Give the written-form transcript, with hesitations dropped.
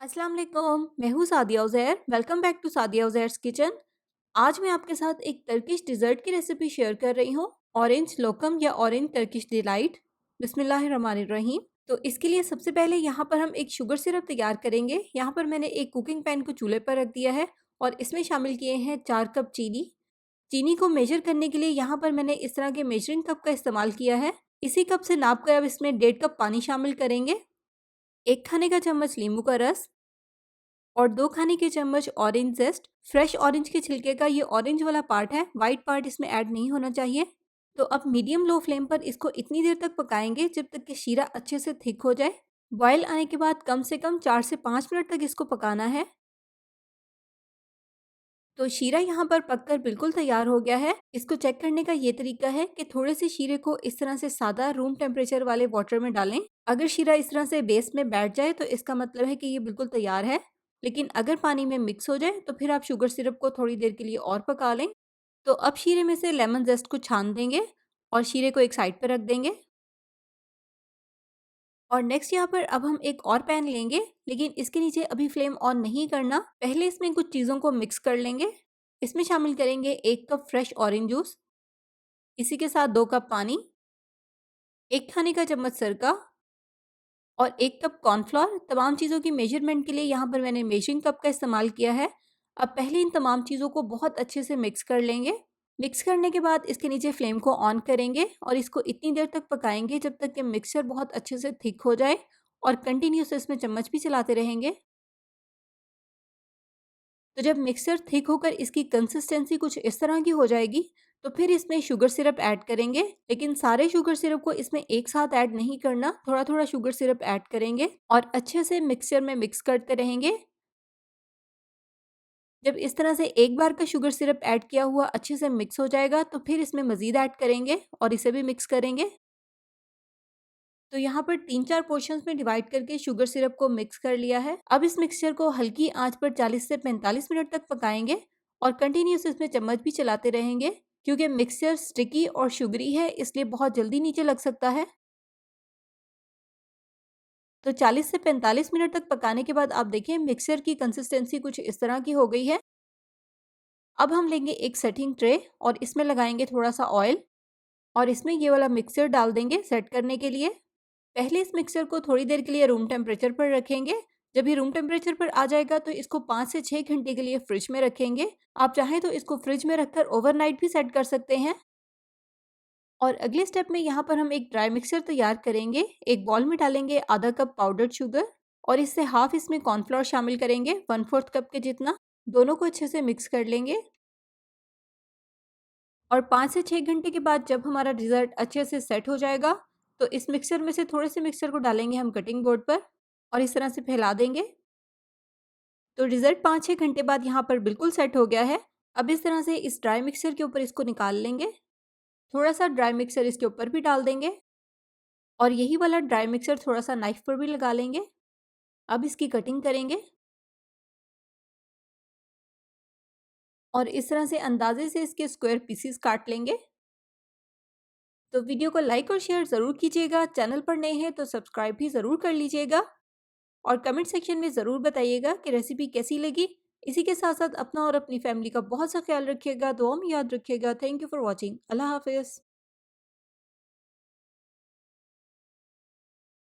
अस्सलाम वालेकुम, मैं हूँ Sadia Uzair. Welcome back to Sadia Uzair's kitchen. आज मैं आपके साथ एक टर्किश डिज़र्ट की रेसिपी शेयर कर रही हूँ, ऑरेंज लोकम या ऑरेंज टर्किश डिलाइट। बिस्मिल्लाहिर्रहमानिर्रहीम। तो इसके लिए सबसे पहले यहाँ पर हम एक शुगर सिरप तैयार करेंगे। यहाँ पर मैंने एक कुकिंग पैन को चूल्हे पर रख दिया है और इसमें शामिल किए हैं 4 कप चीनी। चीनी को मेजर करने के लिए यहाँ पर मैंने इस तरह के मेजरिंग कप का इस्तेमाल किया है। इसी कप से नाप कर अब इसमें 1.5 कप पानी शामिल करेंगे, 1 खाने का चम्मच नींबू का रस और 2 खाने के चम्मच ऑरेंज जेस्ट। फ्रेश ऑरेंज के छिलके का ये ऑरेंज वाला पार्ट है, वाइट पार्ट इसमें ऐड नहीं होना चाहिए। तो अब मीडियम लो फ्लेम पर इसको इतनी देर तक पकाएंगे जब तक कि शीरा अच्छे से थिक हो जाए। बॉयल आने के बाद कम से कम 4 से 5 मिनट तक इसको पकाना है। तो शीरा यहाँ पर पककर बिल्कुल तैयार हो गया है। इसको चेक करने का ये तरीका है कि थोड़े से शीरे को इस तरह से सादा रूम टेम्परेचर वाले वाटर में डालें। अगर शीरा इस तरह से बेस में बैठ जाए तो इसका मतलब है कि ये बिल्कुल तैयार है। लेकिन अगर पानी में मिक्स हो जाए तो फिर आप शुगर सिरप को थोड़ी देर के लिए और पका लें। तो अब शीरे में से लेमन जेस्ट को छान देंगे और शीरे को एक साइड पर रख देंगे। और नेक्स्ट यहाँ पर अब हम एक और पैन लेंगे, लेकिन इसके नीचे अभी फ्लेम ऑन नहीं करना। पहले इसमें कुछ चीज़ों को मिक्स कर लेंगे। इसमें शामिल करेंगे 1 कप फ्रेश ऑरेंज जूस, इसी के साथ 2 कप पानी, 1 खाने का चम्मच सिरका और 1 कप कॉर्नफ्लोर। तमाम चीज़ों की मेजरमेंट के लिए यहाँ पर मैंने मेजरिंग कप का इस्तेमाल किया है। अब पहले इन तमाम चीज़ों को बहुत अच्छे से मिक्स कर लेंगे। मिक्स करने के बाद इसके नीचे फ्लेम को ऑन करेंगे और इसको इतनी देर तक पकाएंगे जब तक कि मिक्सचर बहुत अच्छे से थिक हो जाए और कंटिन्यूस इसमें चम्मच भी चलाते रहेंगे। तो जब मिक्सचर थिक होकर इसकी कंसिस्टेंसी कुछ इस तरह की हो जाएगी तो फिर इसमें शुगर सिरप ऐड करेंगे, लेकिन सारे शुगर सिरप को इसमें एक साथ ऐड नहीं करना, थोड़ा थोड़ा शुगर सिरप ऐड करेंगे और अच्छे से मिक्सचर में मिक्स करते रहेंगे। जब इस तरह से एक बार का शुगर सिरप ऐड किया हुआ अच्छे से मिक्स हो जाएगा तो फिर इसमें मज़ीद ऐड करेंगे और इसे भी मिक्स करेंगे। तो यहाँ पर 3-4 पोर्शंस में डिवाइड करके शुगर सिरप को मिक्स कर लिया है। अब इस मिक्सचर को हल्की आंच पर 40 से 45 मिनट तक पकाएंगे और कंटिन्यूस इसमें चम्मच भी चलाते रहेंगे, क्योंकि मिक्सचर स्टिकी और शुगरी है इसलिए बहुत जल्दी नीचे लग सकता है। तो 40 से 45 मिनट तक पकाने के बाद आप देखें मिक्सचर की कंसिस्टेंसी कुछ इस तरह की हो गई है। अब हम लेंगे एक सेटिंग ट्रे और इसमें लगाएंगे थोड़ा सा ऑयल और इसमें ये वाला मिक्सचर डाल देंगे सेट करने के लिए। पहले इस मिक्सचर को थोड़ी देर के लिए रूम टेम्परेचर पर रखेंगे। जब ये रूम टेम्परेचर पर आ जाएगा तो इसको 5 से 6 घंटे के लिए फ्रिज में रखेंगे। आप चाहें तो इसको फ्रिज में रखकर ओवरनाइट भी सेट कर सकते हैं। और अगले स्टेप में यहाँ पर हम एक ड्राई मिक्सचर तैयार करेंगे। एक बॉल में डालेंगे आधा कप पाउडर्ड शुगर और इससे हाफ इसमें कॉर्नफ्लोर शामिल करेंगे, 1/4 कप के जितना। दोनों को अच्छे से मिक्स कर लेंगे और 5 से 6 घंटे के बाद जब हमारा डिज़र्ट अच्छे से सेट हो जाएगा तो इस मिक्सचर में से थोड़े से मिक्सचर को डालेंगे हम कटिंग बोर्ड पर और इस तरह से फैला देंगे। तो डिज़र्ट 5-6 घंटे बाद यहाँ पर बिल्कुल सेट हो गया है। अब इस तरह से इस ड्राई मिक्सचर के ऊपर इसको निकाल लेंगे। थोड़ा सा ड्राई मिक्सचर इसके ऊपर भी डाल देंगे और यही वाला ड्राई मिक्सचर थोड़ा सा नाइफ पर भी लगा लेंगे। अब इसकी कटिंग करेंगे और इस तरह से अंदाजे से इसके स्क्वायर पीसीस काट लेंगे। तो वीडियो को लाइक और शेयर ज़रूर कीजिएगा। चैनल पर नए हैं तो सब्सक्राइब भी ज़रूर कर लीजिएगा और कमेंट सेक्शन में ज़रूर बताइएगा कि रेसिपी कैसी लगी। इसी के साथ साथ अपना और अपनी फैमिली का बहुत सा ख्याल रखिएगा, दुआ में याद रखिएगा। Thank you for watching. Allah हाफिज़।